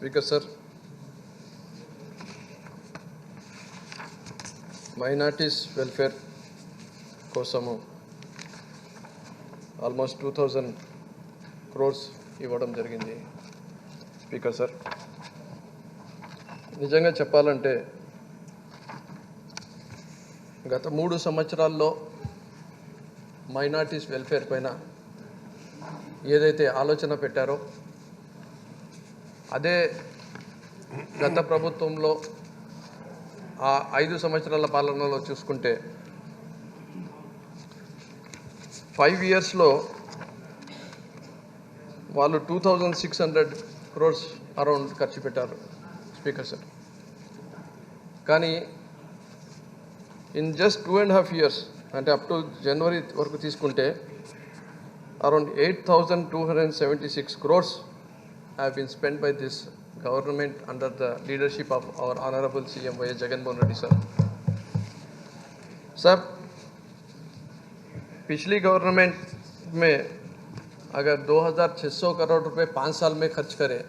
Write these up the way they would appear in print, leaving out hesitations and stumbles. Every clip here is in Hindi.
స్పీకర్ సార్, మైనార్టీస్ వెల్ఫేర్ కోసము ఆల్మోస్ట్ 2000 crores ఇవ్వడం జరిగింది. స్పీకర్ సార్, నిజంగా చెప్పాలంటే గత 3 సంవత్సరాల్లో మైనార్టీస్ వెల్ఫేర్ పైన ఏదైతే ఆలోచన పెట్టారో అదే గత ప్రభుత్వంలో ఆ 5 సంవత్సరాల పాలనలో చూసుకుంటే 5 yearsలో వాళ్ళు 2600 crores అరౌండ్ ఖర్చు పెట్టారు. స్పీకర్ సార్, కానీ ఇన్ జస్ట్ 2.5 years అంటే అప్ టు జనవరి వరకు తీసుకుంటే around 8276 crores have been spent by this government under the leadership of our honorable CM Y. Jagan Mohan Reddy sir. Sir, पिछली गवर्नमेंट में अगर 2600 करोड़ रुपए 5 साल में खर्च करें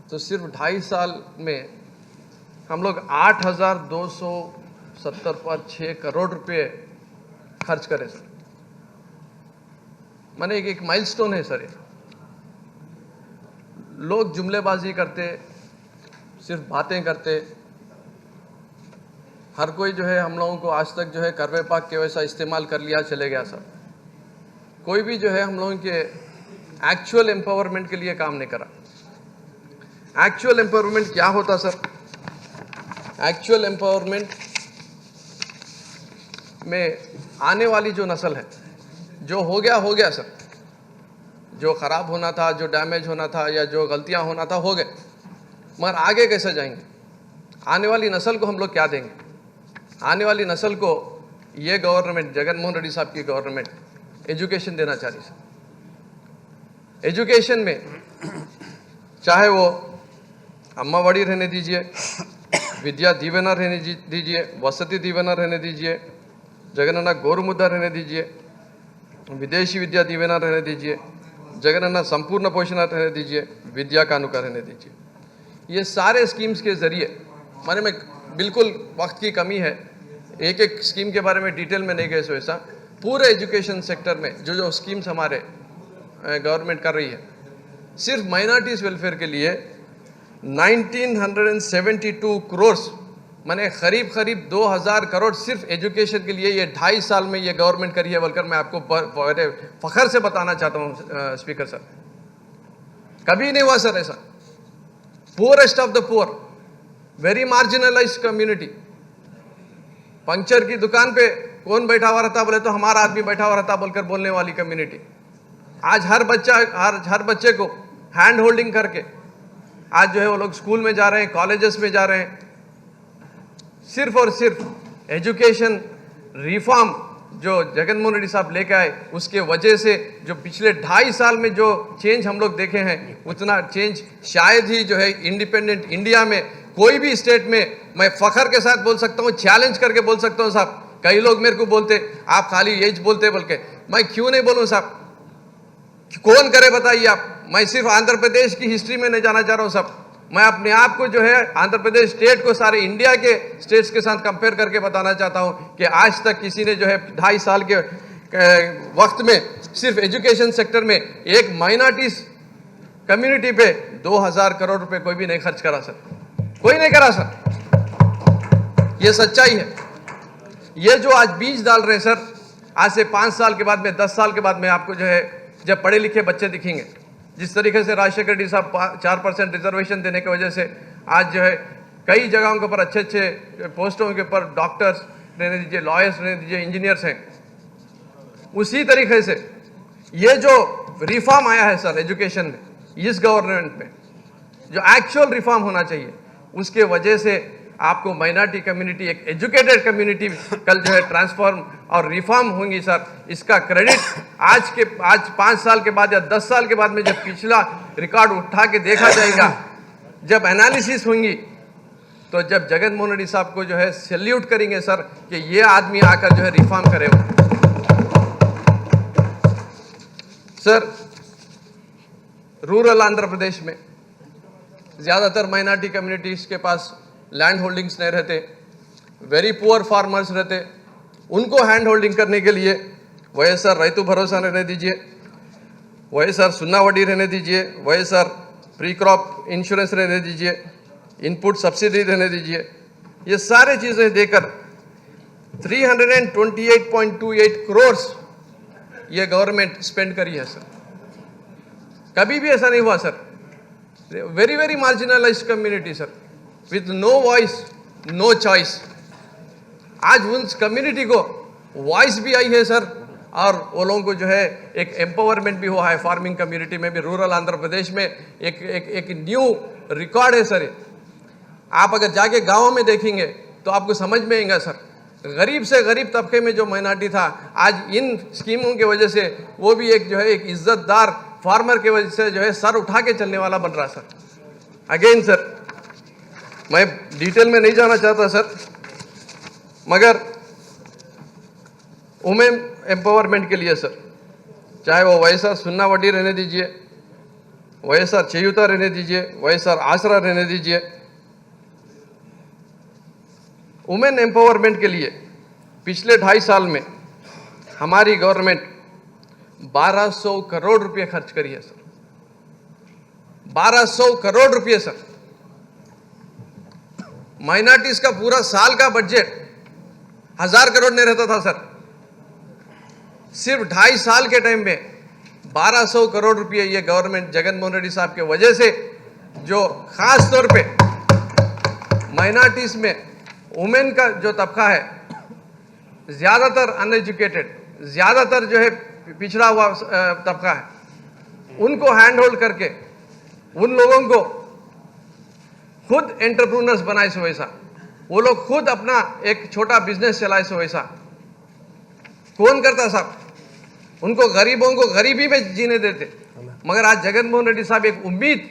तो सिर्फ 2.5 साल में हम लोग 8270 पर 6 करोड़ रुपए खर्च करें सर. माने एक माइलस्टोन है सर. ये लोग जुमलेबाजी करते, सिर्फ बातें करते, हर कोई जो है हम लोगों को आज तक जो है करवे पाक के वैसा इस्तेमाल कर लिया, चले गया सर. कोई भी जो है हम लोगों के एक्चुअल एम्पावरमेंट के लिए काम नहीं करा. एक्चुअल एम्पावरमेंट क्या होता सर? एक्चुअल एम्पावरमेंट में आने वाली जो नस्ल है, जो हो गया सर. जो ख़राब होना था, जो डैमेज होना था या जो गलतियां होना था हो गए, मगर आगे कैसे जाएंगे? आने वाली नस्ल को हम लोग क्या देंगे? आने वाली नस्ल को ये गवर्नमेंट, जगन मोहन रेड्डी साहब की गवर्नमेंट एजुकेशन देना चाह रही सर. एजुकेशन में चाहे वो अम्मावाड़ी रहने दीजिए, विद्या दीवेना रहने दीजिए, वसति दीवेना रहने दीजिए, जगनन्ना गोरुमुद्दा रहने दीजिए, विदेशी विद्या दीवेना रहने दीजिए, जगनन्ना संपूर्ण पोषण रहने दीजिए, विद्या कानुका रहने दीजिए. ये सारे स्कीम्स के ज़रिए, माने में बिल्कुल वक्त की कमी है, एक एक स्कीम के बारे में डिटेल में नहीं गए सो ऐसा, पूरे एजुकेशन सेक्टर में जो जो स्कीम्स हमारे गवर्नमेंट कर रही है, सिर्फ माइनॉरिटीज़ वेलफेयर के लिए 1972 crores, माने करीब 2000 करोड़ सिर्फ एजुकेशन के लिए ये 2.5 साल में ये गवर्नमेंट करी है बोलकर मैं आपको बड़े फखर से बताना चाहता हूँ स्पीकर सर. कभी नहीं हुआ सर ऐसा. Poorest of the poor, very marginalised community, puncture की दुकान पे कौन बैठा हुआ रहता बोले तो हमारा आदमी बैठा हुआ रहता बोलकर बोलने वाली कम्युनिटी, आज हर बच्चे को हैंड होल्डिंग करके आज जो है वो लोग स्कूल में जा रहे हैं, कॉलेजेस में जा रहे हैं. सिर्फ और सिर्फ एजुकेशन रिफॉर्म जो जगन मोहन रेड्डी साहब लेके आए, उसके वजह से जो पिछले 2.5 साल में जो चेंज हम लोग देखे हैं, उतना चेंज शायद ही जो है इंडिपेंडेंट इंडिया में कोई भी स्टेट में, मैं फखर के साथ बोल सकता हूँ, चैलेंज करके बोल सकता हूँ साहब. कई लोग मेरे को बोलते आप खाली एज बोलते बोल के, मैं क्यों नहीं बोलूँ साहब? कौन करे बताइए आप? मैं सिर्फ आंध्र प्रदेश की हिस्ट्री में नहीं जाना चाह रहा हूँ साहब. मैं अपने आप को जो है आंध्र प्रदेश स्टेट को सारे इंडिया के स्टेट्स के साथ कंपेयर करके बताना चाहता हूं कि आज तक किसी ने जो है 2.5 साल के वक्त में सिर्फ एजुकेशन सेक्टर में एक माइनॉरिटीज कम्युनिटी पे 2000 करोड़ रुपए कोई भी नहीं खर्च करा सर. कोई नहीं करा सर. ये सच्चाई है. ये जो आज बीज डाल रहे हैं सर, आज से 5 साल के बाद में, 10 साल के बाद में आपको जो है जब पढ़े लिखे बच्चे दिखेंगे, जिस तरीके से राजशेखर रेड्डी साहब 4% रिजर्वेशन देने की वजह से आज जो है कई जगहों के ऊपर अच्छे पोस्टों के ऊपर डॉक्टर्स रहने दीजिए, लॉयर्स रहने दीजिए, इंजीनियर्स हैं. उसी तरीके से ये जो रिफॉर्म आया है सर एजुकेशन में, इस गवर्नमेंट में जो एक्चुअल रिफॉर्म होना चाहिए, उसके वजह से आपको माइनॉरिटी कम्युनिटी, एक एजुकेटेड कम्युनिटी कल जो है ट्रांसफॉर्म और रिफॉर्म होंगी सर. इसका क्रेडिट आज 5 साल के बाद या 10 साल के बाद में जब पिछला रिकॉर्ड उठा के देखा जाएगा, जब एनालिसिस होंगी, तो जब जगन मोहन रेड्डी साहब को जो है सैल्यूट करेंगे सर कि ये आदमी आकर जो है रिफॉर्म करे. सर, रूरल आंध्र प्रदेश में ज़्यादातर माइनॉरिटी कम्युनिटीज़ के पास लैंड होल्डिंग्स नहीं रहते, वेरी पुअर फार्मर्स रहते, उनको हैंड होल्डिंग करने के लिए YSR रैतु भरोसा रहने दीजिए, YSR सुन्ना वड्डी रहने दीजिए, YSR प्री क्रॉप इंश्योरेंस रहने दीजिए, इनपुट सब्सिडी रहने दीजिए, ये सारे चीज़ें देकर 328.28 करोड़ ये गवर्नमेंट स्पेंड करी है सर। कभी भी ऐसा नहीं हुआ sir. Very very marginalised community sir, with no voice no choice. आज उन कम्युनिटी को वॉइस भी आई है सर, और वो लोगों को जो है एक एम्पावरमेंट भी हुआ है। फार्मिंग कम्युनिटी में भी रूरल आंध्र प्रदेश में एक न्यू रिकॉर्ड है सर। आप अगर जाके गाँव में देखेंगे तो आपको समझ में आएगा सर, गरीब से गरीब तबके में जो माइनॉरिटी था, आज इन स्कीमों की वजह से वो भी एक जो है एक इज्जतदार फार्मर की वजह से जो है सर उठा के चलने वाला बन रहा सर। अगेन सर, मैं डिटेल में नहीं जाना चाहता सर, मगर वुमेन एम्पावरमेंट के लिए सर, चाहे वो YSR सुन्ना वड्डी रहने दीजिए, YSR चेयुता रहने दीजिए, YSR आसरा रहने दीजिए, वुमेन एम्पावरमेंट के लिए पिछले 2.5 साल में हमारी गवर्नमेंट 1200 करोड़ रुपए खर्च करी है सर। 1200 करोड़ रुपए सर। माइनॉरिटीज का पूरा साल का बजट 1000 करोड़ नहीं रहता था सर। सिर्फ 2.5 साल के टाइम में 1200 करोड़ रुपए ये गवर्नमेंट जगनमोहन रेड्डी साहब के वजह से, जो खास तौर पे माइनॉरिटीज में वुमेन का जो तबका है, ज़्यादातर अनएजुकेटेड, ज़्यादातर जो है पिछड़ा हुआ तबका है, उनको हैंड होल्ड करके उन लोगों को खुद एंटरप्रेन्योर्स बनाए सो वैसा, वो लोग खुद अपना एक छोटा बिजनेस चलाए सो वैसा कौन करता साहब? उनको गरीबों को गरीबी में जीने देते। मगर आज जगनमोहन रेड्डी साहब एक उम्मीद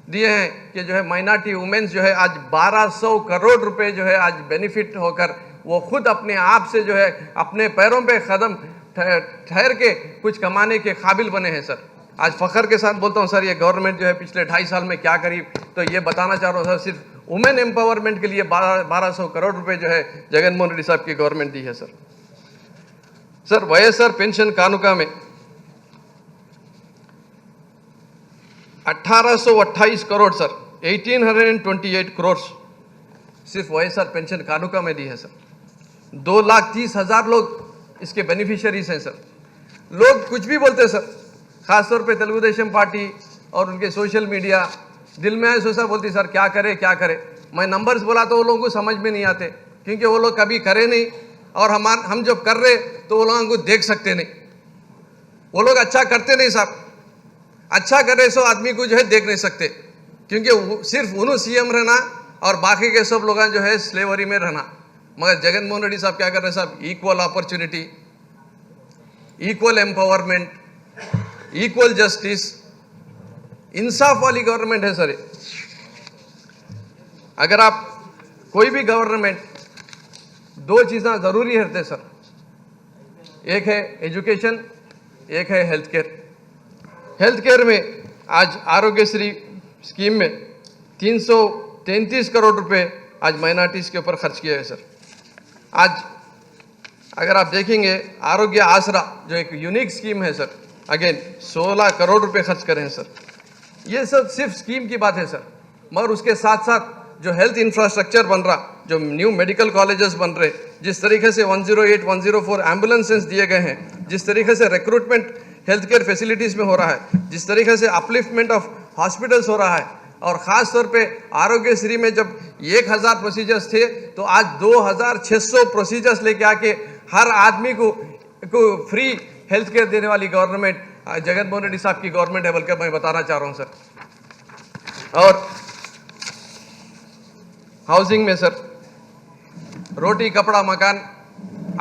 दिए हैं कि जो है माइनॉरिटी वुमेन्स जो है आज 1200 करोड़ रुपए जो है आज बेनिफिट होकर वो खुद अपने आप से जो है अपने पैरों पे कदम ठहर के कुछ कमाने के काबिल बने हैं सर। आज फख्र के साथ बोलता हूँ सर, ये गवर्नमेंट जो है पिछले 2.5 साल में क्या करी, तो ये बताना चाह रहा हूँ सर, सिर्फ वुमेन एम्पावरमेंट के लिए 1200 करोड़ रुपए जो है जगनमोहन रेड्डी साहब की गवर्नमेंट दी है सर। सर YSR पेंशन कानूका में 1828 करोड़ सर, 1828 करोड़ सिर्फ YSR पेंशन कानूका में दी है सर। 2,30,000 लोग इसके बेनिफिशियरीज हैं सर। लोग कुछ भी बोलते हैं सर, खासतौर पे तेलुगु देशम पार्टी और उनके सोशल मीडिया दिल में ऐसा बोलती सर क्या करे क्या करे। मैं नंबर्स बोला तो वो लोगों को समझ में नहीं आते, क्योंकि वो लोग कभी करे नहीं, और हम जब कर रहे तो वो लोगों को देख सकते नहीं। वो लोग अच्छा करते नहीं साहब, अच्छा करे सो आदमी को जो है देख नहीं सकते, क्योंकि सिर्फ उन्होंने CM रहना और बाकी के सब लोग जो है स्लेवरी में रहना। मगर जगनमोहन रेड्डी साहब क्या कर रहे हैं साहब? Equal opportunity, equal empowerment, equal justice, इंसाफ वाली गवर्नमेंट है सर। अगर आप कोई भी गवर्नमेंट, 2 चीज़ें ज़रूरी रहते सर, एक है एजुकेशन, एक है हेल्थ केयर। हेल्थ केयर में आज आरोग्यश्री स्कीम में 333 करोड़ रुपए आज माइनॉरिटीज़ के ऊपर खर्च किया है सर। आज अगर आप देखेंगे आरोग्य आसरा जो एक यूनिक स्कीम है सर, अगेन 16 करोड़ रुपए खर्च करें हैं सर। ये सब सिर्फ स्कीम की बात है सर, मगर उसके साथ साथ जो हेल्थ इंफ्रास्ट्रक्चर बन रहा, जो न्यू मेडिकल कॉलेजेस बन रहे, जिस तरीके से 108, 104 एम्बुलेंसेस दिए गए हैं, जिस तरीके से रिक्रूटमेंट हेल्थ केयर फैसिलिटीज़ में हो रहा है, जिस तरीके से अपलिफ्टमेंट ऑफ हॉस्पिटल्स हो रहा है, और ख़ास तौर पे आरोग्यश्री में जब 1000 प्रोसीजर्स थे तो आज 2600 प्रोसीजर्स लेके आके हर आदमी को फ्री हेल्थ केयर देने वाली गवर्नमेंट जगनमोहन रेड्डी साहब की गवर्नमेंट है, बल्कि मैं बताना चाह रहा हूँ सर। और हाउसिंग में सर, रोटी कपड़ा मकान,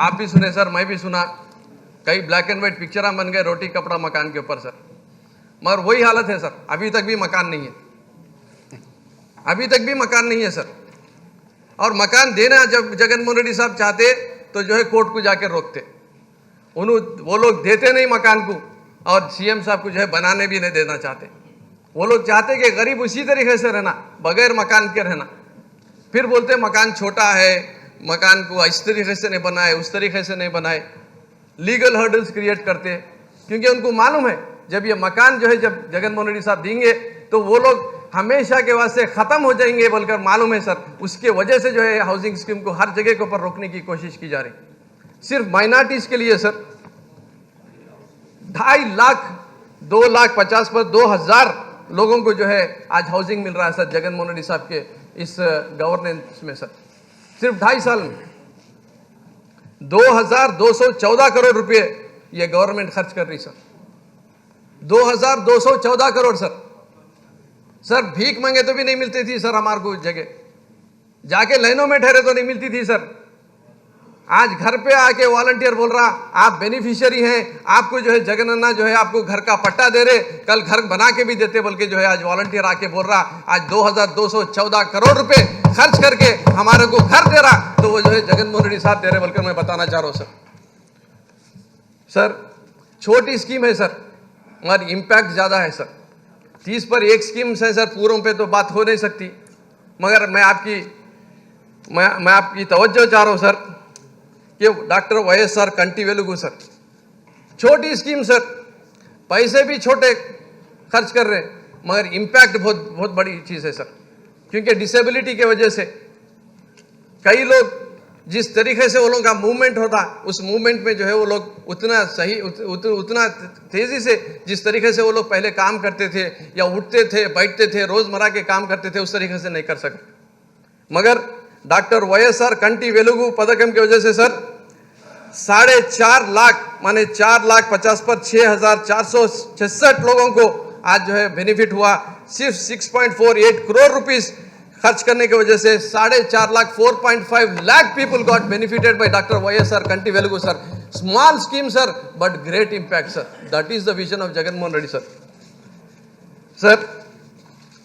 आप भी सुने सर, मैं भी सुना, कई ब्लैक एंड वाइट पिक्चर बन गए रोटी कपड़ा मकान के ऊपर सर, मगर वही हालत है सर, अभी तक भी मकान नहीं है, अभी तक भी मकान नहीं है सर। और मकान देना जब जगनमोहन रेड्डी साहब चाहते तो जो है कोर्ट को जाकर रोकते, वो लोग देते नहीं मकान को, और CM साहब को जो है बनाने भी नहीं देना चाहते। वो लोग चाहते कि गरीब उसी तरीके से रहना, बगैर मकान के रहना। फिर बोलते मकान छोटा है, मकान को इस तरीके से नहीं बनाए, उस तरीके से नहीं बनाए। लीगल हर्डल्स क्रिएट करते हैं, क्योंकि उनको मालूम है जब ये मकान जो है जब जगन मोहन रेड्डी साहब देंगे तो वो लोग हमेशा के वास्ते खत्म हो जाएंगे बोलकर मालूम है सर। उसके वजह से जो है हाउसिंग स्कीम को हर जगह के ऊपर रोकने की कोशिश की जा रही। सिर्फ माइनॉरिटीज के लिए सर 2.5 लाख 2,50,000 पर 2,000 लोगों को जो है आज हाउसिंग मिल रहा है सर, जगन मोहन रेड्डी साहब के इस गवर्नेंस में सर। सिर्फ 2.5 साल में 2,214 करोड़ रुपए ये गवर्नमेंट खर्च कर रही सर। 2,214 करोड़ सर। सर भीख मांगे तो भी नहीं मिलती थी सर, हमारे को जगह जाके लाइनों में ठहरे तो नहीं मिलती थी सर। आज घर पे आके वॉलंटियर बोल रहा आप बेनिफिशियरी हैं, आपको जो है जगनन्ना जो है आपको घर का पट्टा दे रहे, कल घर बना के भी देते, बल्कि जो है आज वॉलंटियर आके बोल रहा आज 2,214 करोड़ रुपए खर्च करके हमारे को घर दे रहा, तो वो जो है जगन मोहन रेड्डी साहब दे रहे बोलकर मैं बताना चाह रहा हूं सर। सर छोटी स्कीम है सर, मगर इम्पैक्ट ज्यादा है सर। 30 पर 1 स्कीम है सर, पूरों पे तो बात हो नहीं सकती, मगर मैं आपकी तवज्जो चाह रहा हूं सर कि doctor YSR Kanti Velugu sir, छोटी स्कीम सर, पैसे भी छोटे खर्च कर रहे हैं, मगर इम्पैक्ट बहुत बड़ी चीज है सर। क्योंकि डिसेबिलिटी के वजह से कई लोग जिस तरीके से वो लोगों का मूवमेंट होता, उस मूवमेंट में जो है वो लोग उतना सही उतना तेजी से जिस तरीके से वो लोग पहले काम करते थे या उठते थे बैठते थे रोजमर्रा के काम करते थे, उस तरीके से नहीं कर सकते। मगर डॉक्टर YSR कंटी वेलुगु पदकम की वजह से सर 4.5 लाख माने 4,50,000 पर 6,466 लोगों को आज जो है बेनिफिट हुआ। सिर्फ 6.48 करोड़ रुपीस खर्च करने की वजह से 4.5 lakh 4.5 lakh people got benefited by doctor YSR Kanti Velugu sir. Small scheme sir but great impact sir, that is the vision of Jagan Mohan Reddy sir. Sir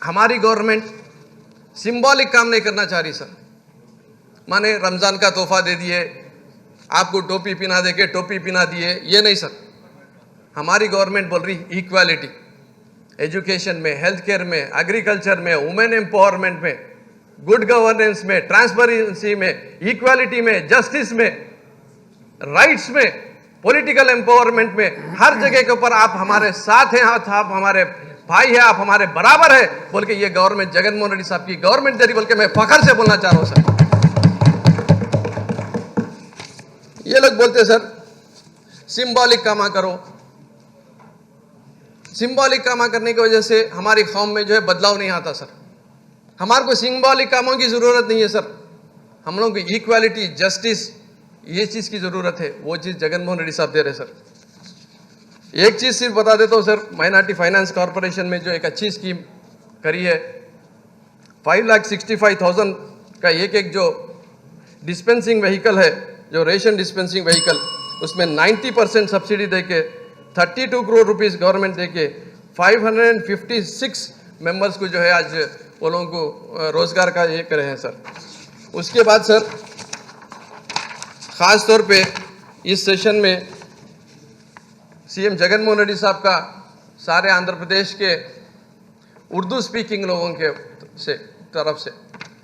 हमारी गवर्नमेंट सिंबॉलिक काम नहीं करना चाह रही सर, माने रमजान का तोहफा दे दिए, आपको टोपी पहना दे के टोपी पहना दिए, ये नहीं सर। हमारी गवर्नमेंट बोल रही इक्वालिटी, एजुकेशन में, हेल्थ केयर में, एग्रीकल्चर में, वुमेन एम्पावरमेंट में, गुड गवर्नेंस में, ट्रांसपेरेंसी में, इक्वालिटी में, जस्टिस में, राइट्स में, पॉलिटिकल एम्पावरमेंट में, हर जगह के ऊपर आप हमारे साथ हैं, आप हमारे भाई है, आप हमारे बराबर है बोल के ये गवर्नमेंट जगन मोहन रेड्डी साहब की गवर्नमेंट दे रही बोल के मैं फखर से बोलना चाह रहा हूं सर। ये लोग बोलते सर सिंबॉलिक कामा करो, सिंबॉलिक कामा करने की वजह से हमारी कौम में जो है बदलाव नहीं आता सर। हमारे को सिंबॉलिक कामों की जरूरत नहीं है सर, हम लोगों को इक्वालिटी, जस्टिस, ये चीज की जरूरत है, वो चीज जगन मोहन रेड्डी साहब दे रहे सर। एक चीज सिर्फ बता देता हूं सर, माइनॉरिटी फाइनेंस कॉर्पोरेशन में जो एक अच्छी स्कीम करी है, 5,65,000 का एक जो डिस्पेंसिंग व्हीकल है, जो रेशन डिस्पेंसिंग व्हीकल, उसमें 90% सब्सिडी देके 32 करोड़ रुपीस गवर्नमेंट देके 556 मेंबर्स को जो है आज वो लोगों को रोजगार का ये करे हैं सर। उसके बाद सर खास तौर पे इस सेशन में सीएम जगन मोहन रेड्डी साहब का सारे आंध्र प्रदेश के उर्दू स्पीकिंग लोगों के तरफ से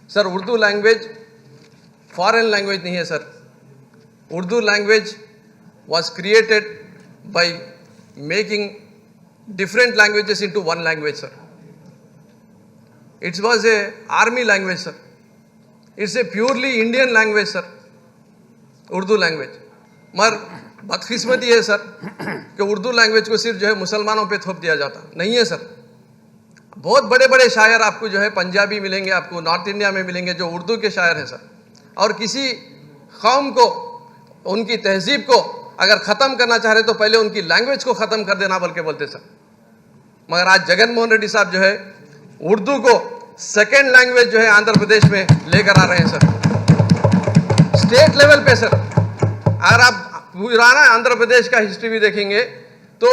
sir, Urdu language foreign language नहीं है sir. Urdu language was created by making different languages into one language sir. It was a army language sir. It's a purely Indian language sir, Urdu language. मगर बदकिस्मती है सर कि उर्दू लैंग्वेज को सिर्फ जो है मुसलमानों पे थोप दिया जाता नहीं है सर। बहुत बड़े बड़े शायर आपको जो है पंजाबी मिलेंगे, आपको नॉर्थ इंडिया में मिलेंगे जो उर्दू के शायर हैं सर। और किसी कौम को, उनकी तहजीब को अगर ख़त्म करना चाह रहे तो पहले उनकी लैंग्वेज को ख़त्म कर देना बोल के बोलते सर। मगर आज जगन मोहन रेड्डी साहब जो है उर्दू को सेकेंड लैंग्वेज जो है आंध्र प्रदेश में लेकर आ रहे हैं सर, स्टेट लेवल पे सर। अगर आप पुराना आंध्र प्रदेश का हिस्ट्री भी देखेंगे तो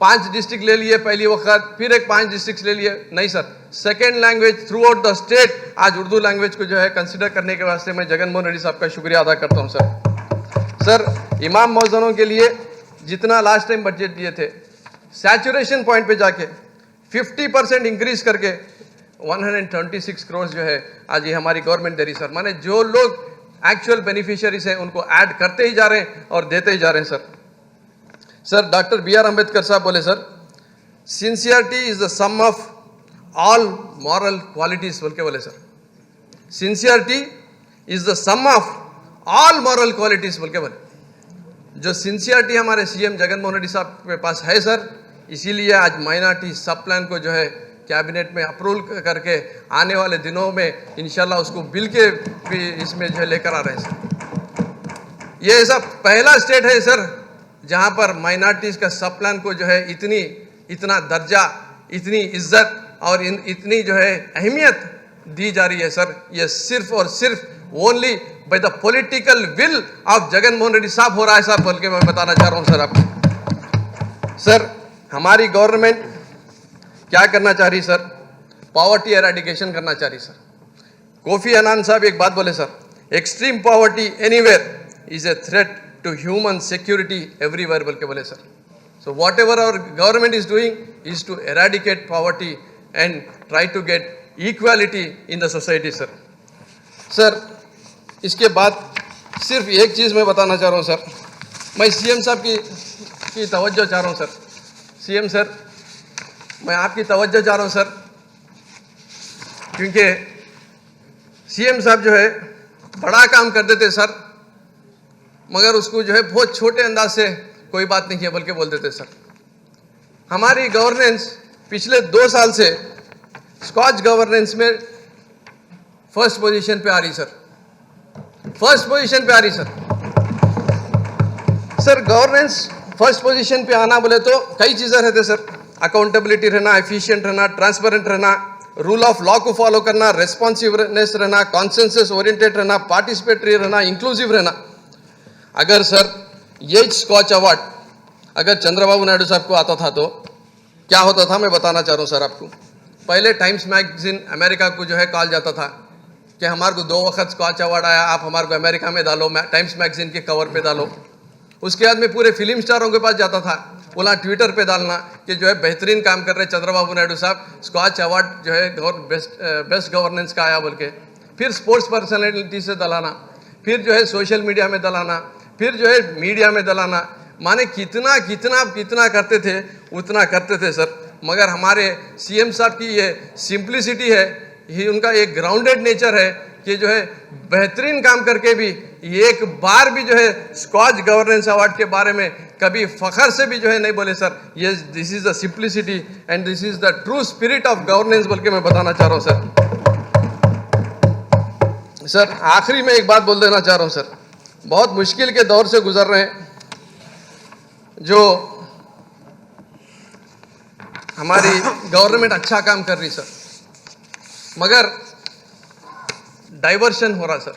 5 डिस्ट्रिक्ट ले लिए पहली वक्त, फिर एक 5 डिस्ट्रिक्ट ले लिए, नहीं sir, second language through out the state आज उर्दू लैंग्वेज को जो है कंसिडर करने के वास्ते मैं जगन मोहन रेड्डी साहब का शुक्रिया अदा करता हूँ सर। सर इमाम मौज़नों के लिए जितना लास्ट टाइम बजट दिए थे, सैचुरेशन पॉइंट पे जाके 50% इंक्रीज करके 126 करोड़ जो है आज ये हमारी गवर्नमेंट दे रही सर। माने जो लोग एक्चुअल बेनिफिशियरीज हैं उनको ऐड करते ही जा रहे हैं और देते ही जा रहे हैं sir. Sir doctor B.R. Ambedkar साहब बोले sir, sincerity is the sum of all moral qualities बोल के बोले sir. Sincerity is the sum of all moral qualities बोल के बोले। जो सिंसियरिटी हमारे सीएम जगनमोहन रेड्डी साहब के पास है सर, इसीलिए आज माइनॉरिटी सब प्लान को जो है कैबिनेट में अप्रूवल करके आने वाले दिनों में इंशाल्लाह उसको बिल के भी इसमें जो है लेकर आ रहे हैं सर। ये ऐसा पहला स्टेट है सर जहां पर माइनॉरिटीज का सब प्लान को जो है इतना दर्जा, इतनी इज्जत और इतनी जो है अहमियत दी जा रही है सर। ये सिर्फ और सिर्फ only by the political will of Jaganmohan Reddy साहब हो रहा है सर, बोल के मैं बताना चाह रहा हूं सर आपको। सर हमारी गवर्नमेंट क्या करना चाह रही सर? पॉवर्टी एराडिकेशन करना चाह रही सर। कोफी अनान साहब एक बात बोले sir, extreme poverty anywhere is a threat to human security everywhere बोल के बोले sir. So whatever our government is doing is to eradicate poverty and try to get equality in the society sir. Sir इसके बाद सिर्फ एक चीज़ मैं बताना चाह रहा हूँ सर, मैं सीएम साहब की तवज्जो चाह रहा हूँ सर। सीएम सर मैं आपकी तवज्जो चाह रहा हूँ सर, क्योंकि सीएम साहब जो है बड़ा काम कर देते सर, मगर उसको जो है बहुत छोटे अंदाज से कोई बात नहीं है बोल के बोल देते सर। हमारी गवर्नेंस पिछले 2 साल से स्कॉच गवर्नेंस में फर्स्ट पोजीशन पे आ रही सर, फर्स्ट पोजीशन पे आ रही sir. Sir governance first position पे आना बोले तो कई चीज़ें रहते सर, अकाउंटेबिलिटी रहना, एफिशिएंट रहना, ट्रांसपेरेंट रहना, रूल ऑफ लॉ को फॉलो करना, रेस्पॉन्सिवनेस रहना, कॉन्सेंसस ओरिएंटेड रहना, पार्टिसिपेटरी रहना, इंक्लूसिव रहना। अगर सर ये स्कॉच अवार्ड अगर चंद्रबाबू नायडू साहब को आता था तो क्या होता था मैं बताना चाह रहा हूँ सर आपको। पहले टाइम्स मैगजीन अमेरिका को जो है कॉल जाता था कि हमारे को 2 वक्त स्कॉच अवार्ड आया, आप हमारे को अमेरिका में डालो, टाइम्स मैगजीन के कवर पे डालो। उसके बाद में पूरे फिल्म स्टारों के पास जाता था, बोला ट्विटर पे डालना कि जो है बेहतरीन काम कर रहे चंद्रबाबू नायडू साहब, स्कॉच अवार्ड जो है बेस्ट गवर्नेंस का आया बोल के। फिर स्पोर्ट्स पर्सनैलिटी से दलाना, फिर जो है सोशल मीडिया में दलाना, फिर जो है मीडिया में दलाना। माने कितना कितना कितना करते थे उतना करते थे सर। मगर हमारे सीएम साहब की ये सिंप्लिसिटी है, ही उनका एक ग्राउंडेड नेचर है कि जो है बेहतरीन काम करके भी एक बार भी जो है स्कॉच गवर्नेंस अवार्ड के बारे में कभी फखर से भी जो है नहीं बोले सर। ये this is the simplicity and this is the true spirit of governance बोल के मैं बताना चाह रहा हूँ सर। सर आखिरी में एक बात बोल देना चाह रहा हूँ सर, बहुत मुश्किल के दौर से गुजर रहे हैं जो हमारी गवर्नमेंट अच्छा काम कर रही सर, मगर डाइवर्शन हो रहा सर।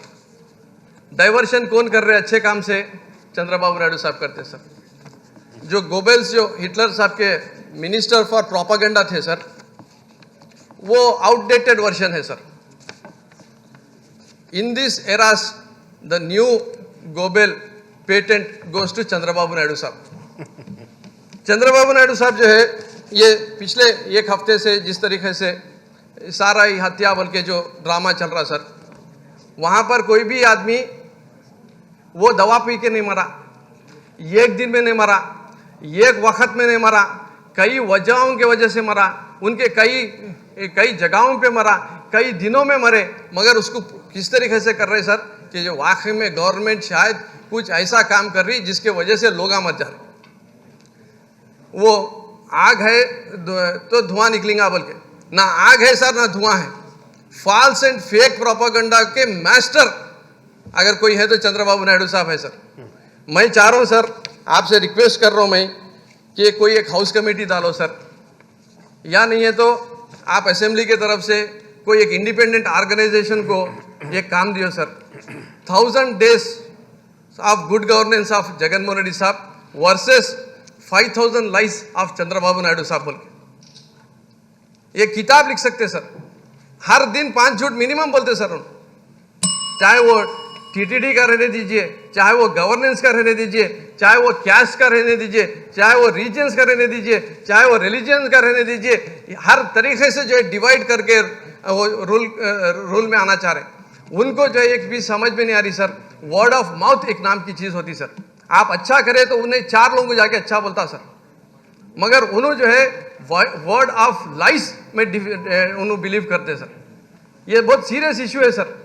डाइवर्शन कौन कर रहे अच्छे काम से? चंद्रबाबू नायडू साहब करते सर। जो गोबेल्स जो हिटलर साहब के मिनिस्टर फॉर प्रोपागेंडा थे सर, वो आउटडेटेड वर्जन है sir. In this eras the new Goebbels patent goes to Chandrababu Naidu साहब। चंद्रबाबू नायडू साहब जो है ये पिछले 1 हफ्ते से जिस तरीके से सारा ही हत्या बोल के जो ड्रामा चल रहा सर, वहाँ पर कोई भी आदमी वो दवा पी के नहीं मरा, एक दिन में नहीं मरा, एक वक्त में नहीं मरा, कई वजहों के वजह से मरा, उनके कई जगहों पे मरा, कई दिनों में मरे। मगर उसको किस तरीके से कर रहे सर कि जो वाकई में गवर्नमेंट शायद कुछ ऐसा काम कर रही जिसके वजह से लोग मत जा रहे। वो आग है तो धुआं निकलेगा बोल के, ना आग है सर ना धुआं है। फॉल्स एंड फेक प्रोपागेंडा के मास्टर अगर कोई है तो चंद्रबाबू नायडू साहब है सर। मैं चाह रहा हूं सर, आपसे रिक्वेस्ट कर रहा हूं मैं कि कोई एक हाउस कमेटी डालो सर, या नहीं है तो आप असेंबली की तरफ से कोई एक इंडिपेंडेंट ऑर्गेनाइजेशन को एक काम दियो sir. 1000 days of good governance of Jaganmohan Reddy साहब versus 5000 lies of Chandrababu Naidu साहब बोल के ये किताब लिख सकते सर। हर दिन 5 झूठ मिनिमम बोलते सर, चाहे वो टीटीडी का रहने दीजिए, चाहे वो गवर्नेंस का रहने दीजिए, चाहे वो कैस्ट का रहने दीजिए, चाहे वो रीजन्स का रहने दीजिए, चाहे वो रिलीजन का रहने दीजिए, हर तरीके से जो है डिवाइड करके वो रूल में आना चाह रहे हैं। उनको जो है एक भी समझ में नहीं आ रही सर। वर्ड ऑफ माउथ एक नाम की चीज होती सर, आप अच्छा करें तो उन्हें 4 लोगों को जाके अच्छा बोलता सर, मगर उन्होंने जो है वर्ड ऑफ लाइस में उन्होंने बिलीव करते सर। ये बहुत सीरियस इशू है सर।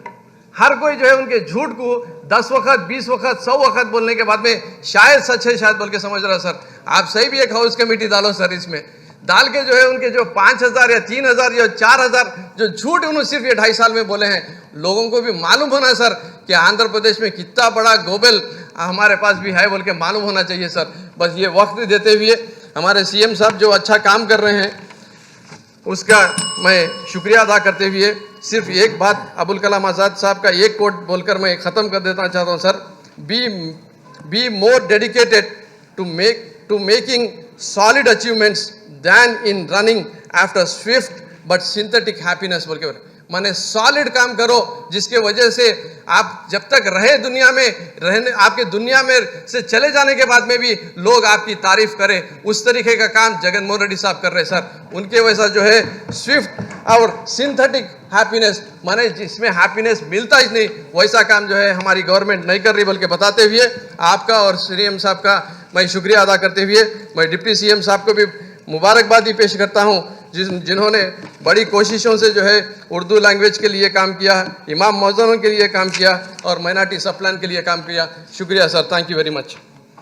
हर कोई जो है उनके झूठ को 10 वक्त 20 वक्त 100 वक्त बोलने के बाद में शायद सच है शायद बोल के समझ रहा सर। आप सही भी एक हाउस कमेटी डालो सर, इसमें डाल के जो है उनके जो 5000 या 3000 या 4000 जो झूठ उन्होंने सिर्फ ये 2.5 साल में बोले हैं, लोगों को भी मालूम होना सर कि आंध्र प्रदेश में कितना बड़ा गोबल हमारे पास भी है बोल के मालूम होना चाहिए सर। बस ये वक्त देते हुए हमारे सीएम साहब जो अच्छा काम कर रहे हैं उसका मैं शुक्रिया अदा करते हुए सिर्फ एक बात अबुल कलाम आज़ाद साहब का एक कोट बोलकर मैं ख़त्म कर देना चाहता हूँ sir. Be more dedicated to making solid achievements than in running after swift but synthetic happiness बोल के माने सॉलिड काम करो जिसके वजह से आप जब तक रहे दुनिया में रहने, आपके दुनिया में से चले जाने के बाद में भी लोग आपकी तारीफ करें, उस तरीके का काम जगन मोहन रेड्डी साहब कर रहे हैं सर। उनके वैसा जो है स्विफ्ट और सिंथेटिक हैप्पीनेस माने जिसमें हैप्पीनेस मिलता ही नहीं, वैसा काम जो है हमारी गवर्नमेंट नहीं कर रही, बल्कि बताते हुए आपका और सीएम साहब का मैं शुक्रिया अदा करते हुए मैं डिप्टी सीएम साहब को भी मुबारकबादी पेश करता हूँ जिन्होंने बड़ी कोशिशों से जो है उर्दू लैंग्वेज के लिए काम किया, इमाम मौज़ूनों के लिए काम किया और माइनॉरिटी सब प्लान के लिए काम किया। शुक्रिया sir, thank you very much.